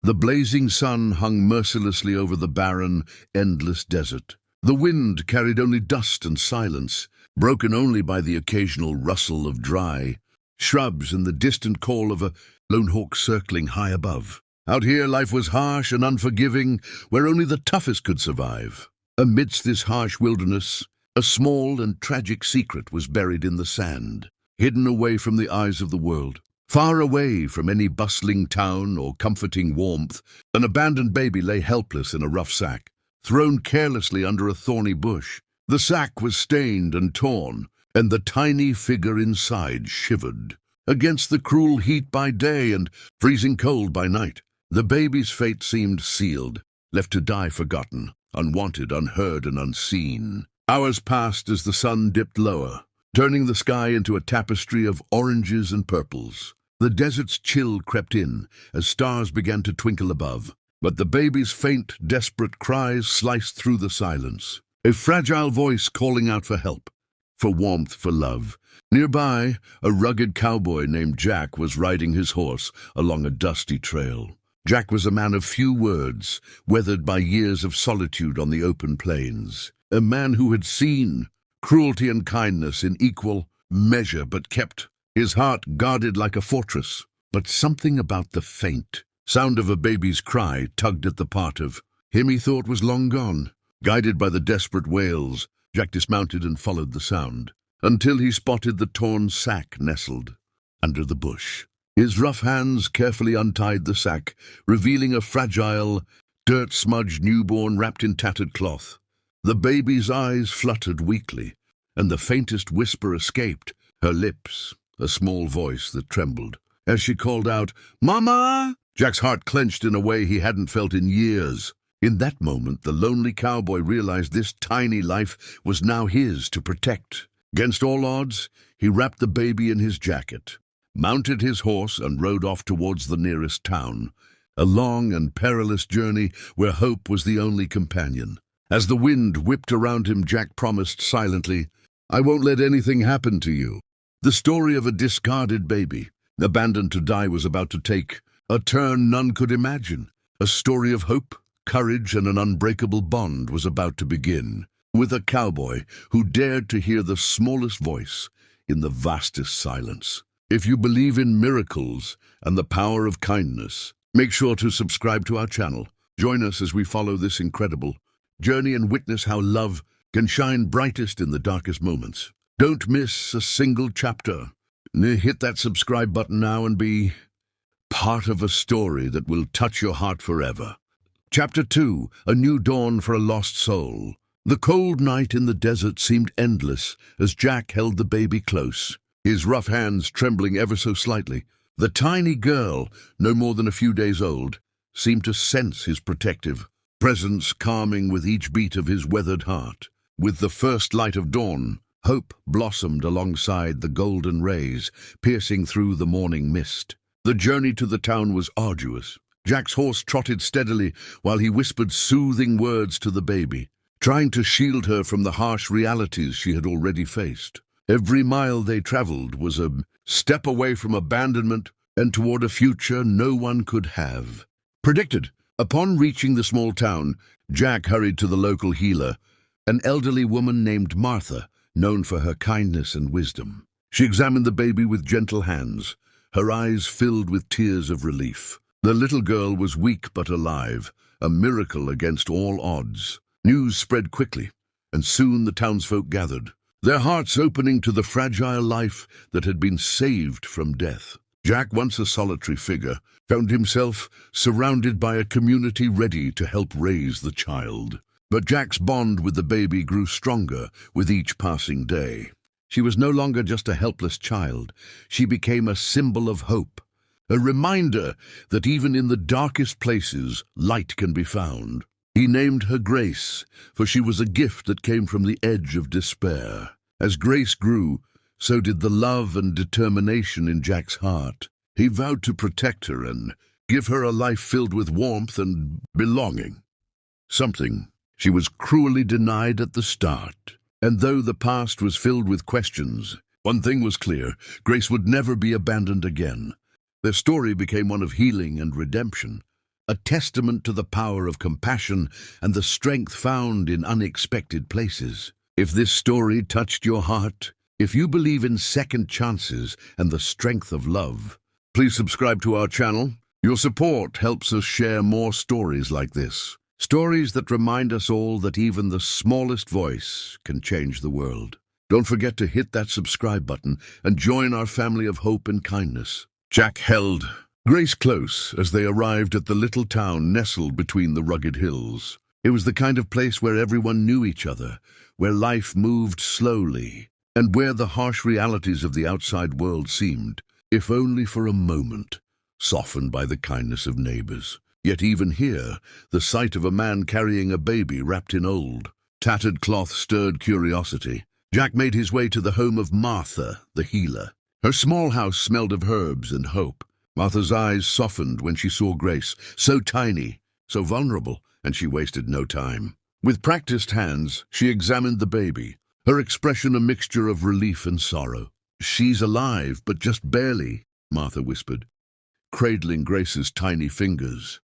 The blazing sun hung mercilessly over the barren, endless desert. The wind carried only dust and silence, broken only by the occasional rustle of dry shrubs and the distant call of a lone hawk circling high above. Out here, life was harsh and unforgiving, where only the toughest could survive. Amidst this harsh wilderness, a small and tragic secret was buried in the sand, hidden away from the eyes of the world. Far away from any bustling town or comforting warmth, an abandoned baby lay helpless in a rough sack, thrown carelessly under a thorny bush. The sack was stained and torn, and the tiny figure inside shivered. Against the cruel heat by day and freezing cold by night, the baby's fate seemed sealed, left to die forgotten, unwanted, unheard, and unseen. Hours passed as the sun dipped lower, turning the sky into a tapestry of oranges and purples. The desert's chill crept in as stars began to twinkle above, but the baby's faint, desperate cries sliced through the silence. A fragile voice calling out for help, for warmth, for love. Nearby, a rugged cowboy named Jack was riding his horse along a dusty trail. Jack was a man of few words, weathered by years of solitude on the open plains. A man who had seen cruelty and kindness in equal measure, but kept his heart guarded like a fortress. But something about the faint sound of a baby's cry tugged at the part of him he thought was long gone. Guided by the desperate wails, Jack dismounted and followed the sound, until he spotted the torn sack nestled under the bush. His rough hands carefully untied the sack, revealing a fragile, dirt-smudged newborn wrapped in tattered cloth. The baby's eyes fluttered weakly, and the faintest whisper escaped her lips, a small voice that trembled. As she called out, "Mama!" Jack's heart clenched in a way he hadn't felt in years. In that moment, the lonely cowboy realized this tiny life was now his to protect. Against all odds, he wrapped the baby in his jacket, mounted his horse, and rode off towards the nearest town, a long and perilous journey where hope was the only companion. As the wind whipped around him, Jack promised silently, "I won't let anything happen to you." The story of a discarded baby, abandoned to die, was about to take a turn none could imagine. A story of hope, courage, and an unbreakable bond was about to begin, with a cowboy who dared to hear the smallest voice in the vastest silence. If you believe in miracles and the power of kindness, make sure to subscribe to our channel. Join us as we follow this incredible journey and witness how love can shine brightest in the darkest moments. Don't miss a single chapter. Hit that subscribe button now and be part of a story that will touch your heart forever. Chapter 2, A New Dawn for a Lost Soul. The cold night in the desert seemed endless as Jack held the baby close, his rough hands trembling ever so slightly. The tiny girl, no more than a few days old, seemed to sense his protective presence, calming with each beat of his weathered heart. With the first light of dawn, hope blossomed alongside the golden rays, piercing through the morning mist. The journey to the town was arduous. Jack's horse trotted steadily while he whispered soothing words to the baby, trying to shield her from the harsh realities she had already faced. Every mile they traveled was a step away from abandonment and toward a future no one could have predicted. Upon reaching the small town, Jack hurried to the local healer, an elderly woman named Martha, known for her kindness and wisdom. She examined the baby with gentle hands, her eyes filled with tears of relief. The little girl was weak but alive, a miracle against all odds. News spread quickly, and soon the townsfolk gathered, their hearts opening to the fragile life that had been saved from death. Jack, once a solitary figure, found himself surrounded by a community ready to help raise the child. But Jack's bond with the baby grew stronger with each passing day. She was no longer just a helpless child. She became a symbol of hope, a reminder that even in the darkest places, light can be found. He named her Grace, for she was a gift that came from the edge of despair. As Grace grew, so did the love and determination in Jack's heart. He vowed to protect her and give her a life filled with warmth and belonging, something she was cruelly denied at the start. And though the past was filled with questions, one thing was clear: Grace would never be abandoned again. Their story became one of healing and redemption, a testament to the power of compassion and the strength found in unexpected places. If this story touched your heart, if you believe in second chances and the strength of love, please subscribe to our channel. Your support helps us share more stories like this. Stories that remind us all that even the smallest voice can change the world. Don't forget to hit that subscribe button and join our family of hope and kindness. Jack held Grace close as they arrived at the little town nestled between the rugged hills. It was the kind of place where everyone knew each other, where life moved slowly, and where the harsh realities of the outside world seemed, if only for a moment, softened by the kindness of neighbors. Yet even here, the sight of a man carrying a baby wrapped in old, tattered cloth stirred curiosity. Jack made his way to the home of Martha, the healer. Her small house smelled of herbs and hope. Martha's eyes softened when she saw Grace, so tiny, so vulnerable, and she wasted no time. With practiced hands, she examined the baby, her expression a mixture of relief and sorrow. "She's alive, but just barely," Martha whispered, cradling Grace's tiny fingers.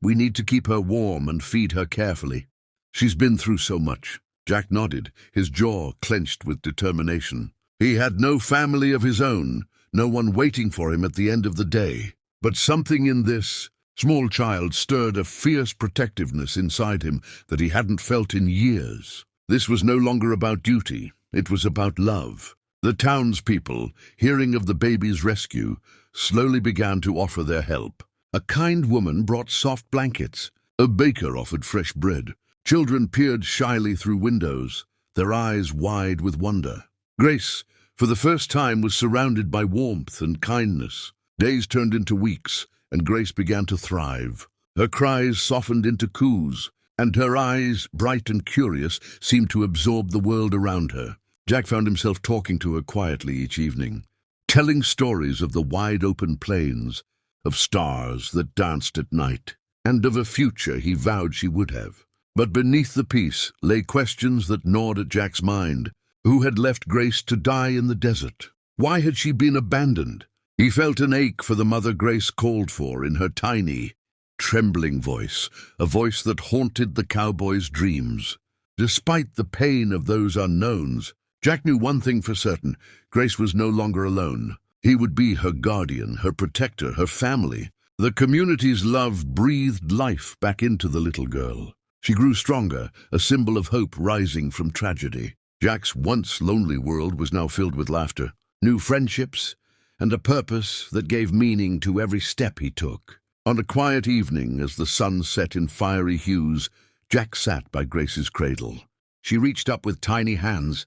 "We need to keep her warm and feed her carefully. She's been through so much." Jack nodded, his jaw clenched with determination. He had no family of his own, no one waiting for him at the end of the day. But something in this small child stirred a fierce protectiveness inside him that he hadn't felt in years. This was no longer about duty, it was about love. The townspeople, hearing of the baby's rescue, slowly began to offer their help. A kind woman brought soft blankets. A baker offered fresh bread. Children peered shyly through windows, their eyes wide with wonder. Grace, for the first time, was surrounded by warmth and kindness. Days turned into weeks, and Grace began to thrive. Her cries softened into coos, and her eyes, bright and curious, seemed to absorb the world around her. Jack found himself talking to her quietly each evening, telling stories of the wide-open plains, of stars that danced at night, and of a future he vowed she would have. But beneath the peace lay questions that gnawed at Jack's mind. Who had left Grace to die in the desert? Why had she been abandoned? He felt an ache for the mother Grace called for in her tiny, trembling voice, a voice that haunted the cowboy's dreams. Despite the pain of those unknowns, Jack knew one thing for certain: Grace was no longer alone. He would be her guardian, her protector, her family. The community's love breathed life back into the little girl. She grew stronger, a symbol of hope rising from tragedy. Jack's once lonely world was now filled with laughter, new friendships, and a purpose that gave meaning to every step he took. On a quiet evening, as the sun set in fiery hues, Jack sat by Grace's cradle. She reached up with tiny hands,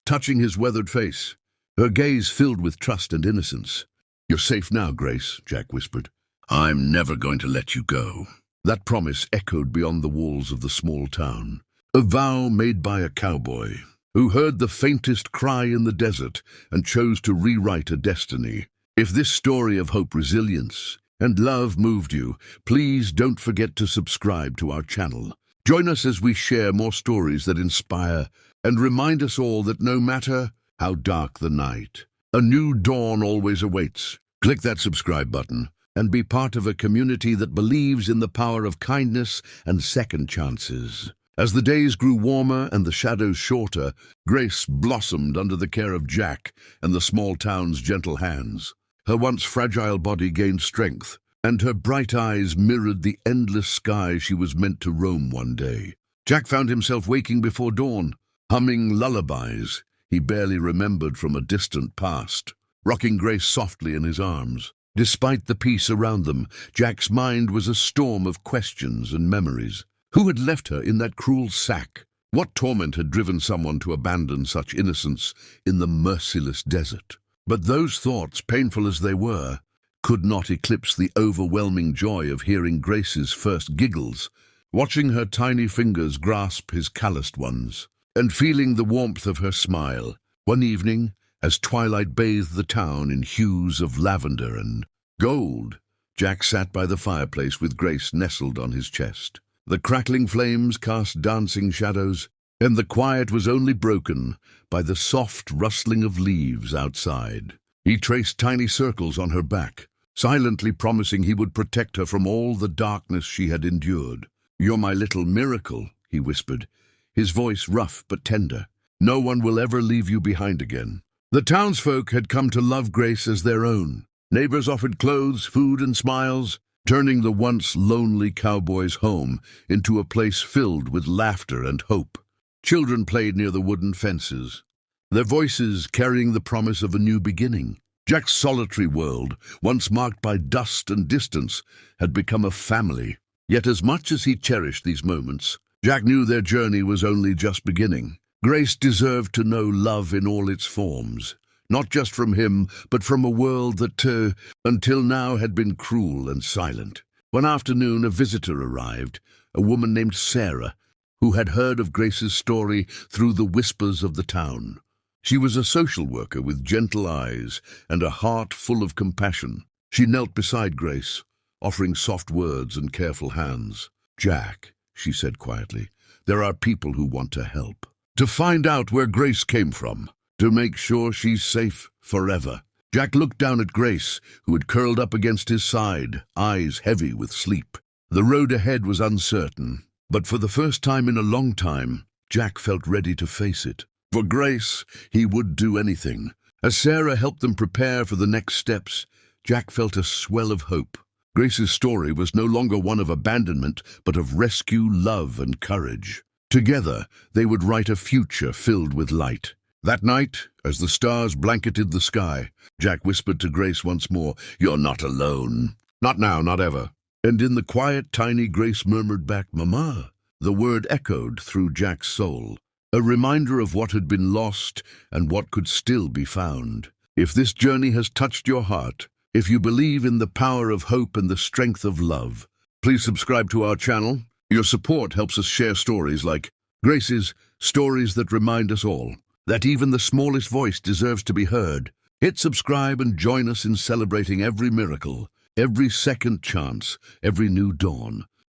touching his weathered face, her gaze filled with trust and innocence. "You're safe now, Grace," Jack whispered. "I'm never going to let you go." That promise echoed beyond the walls of the small town, a vow made by a cowboy who heard the faintest cry in the desert and chose to rewrite a destiny. If this story of hope, resilience, and love moved you, please don't forget to subscribe to our channel. Join us as we share more stories that inspire and remind us all that no matter how dark the night, a new dawn always awaits. Click that subscribe button and be part of a community that believes in the power of kindness and second chances. As the days grew warmer and the shadows shorter, Grace blossomed under the care of Jack and the small town's gentle hands. Her once fragile body gained strength, and her bright eyes mirrored the endless sky she was meant to roam one day. Jack found himself waking before dawn, humming lullabies he barely remembered from a distant past, rocking Grace softly in his arms. Despite the peace around them, Jack's mind was a storm of questions and memories. Who had left her in that cruel sack? What torment had driven someone to abandon such innocence in the merciless desert? But those thoughts, painful as they were, could not eclipse the overwhelming joy of hearing Grace's first giggles, watching her tiny fingers grasp his calloused ones, and feeling the warmth of her smile. One evening, as twilight bathed the town in hues of lavender and gold, Jack sat by the fireplace with Grace nestled on his chest. The crackling flames cast dancing shadows, and the quiet was only broken by the soft rustling of leaves outside. He traced tiny circles on her back, silently promising he would protect her from all the darkness she had endured. "You're my little miracle," he whispered, his voice rough but tender. "No one will ever leave you behind again." The townsfolk had come to love Grace as their own. Neighbors offered clothes, food, and smiles, turning the once lonely cowboy's home into a place filled with laughter and hope. Children played near the wooden fences, their voices carrying the promise of a new beginning. Jack's solitary world, once marked by dust and distance, had become a family. Yet as much as he cherished these moments, Jack knew their journey was only just beginning. Grace deserved to know love in all its forms, not just from him, but from a world that, until now, had been cruel and silent. One afternoon, a visitor arrived, a woman named Sarah, who had heard of Grace's story through the whispers of the town. She was a social worker with gentle eyes and a heart full of compassion. She knelt beside Grace, offering soft words and careful hands. "Jack," she said quietly, "there are people who want to help. To find out where Grace came from. To make sure she's safe forever." Jack looked down at Grace, who had curled up against his side, eyes heavy with sleep. The road ahead was uncertain, but for the first time in a long time, Jack felt ready to face it. For Grace, he would do anything. As Sarah helped them prepare for the next steps, Jack felt a swell of hope. Grace's story was no longer one of abandonment, but of rescue, love, and courage. Together, they would write a future filled with light. That night, as the stars blanketed the sky, Jack whispered to Grace once more, "You're not alone. Not now, not ever." And in the quiet, tiny Grace murmured back, "Mama." The word echoed through Jack's soul, a reminder of what had been lost and what could still be found. If this journey has touched your heart, if you believe in the power of hope and the strength of love, please subscribe to our channel. Your support helps us share stories like Grace's, stories that remind us all that even the smallest voice deserves to be heard. Hit subscribe and join us in celebrating every miracle, every second chance, every new dawn.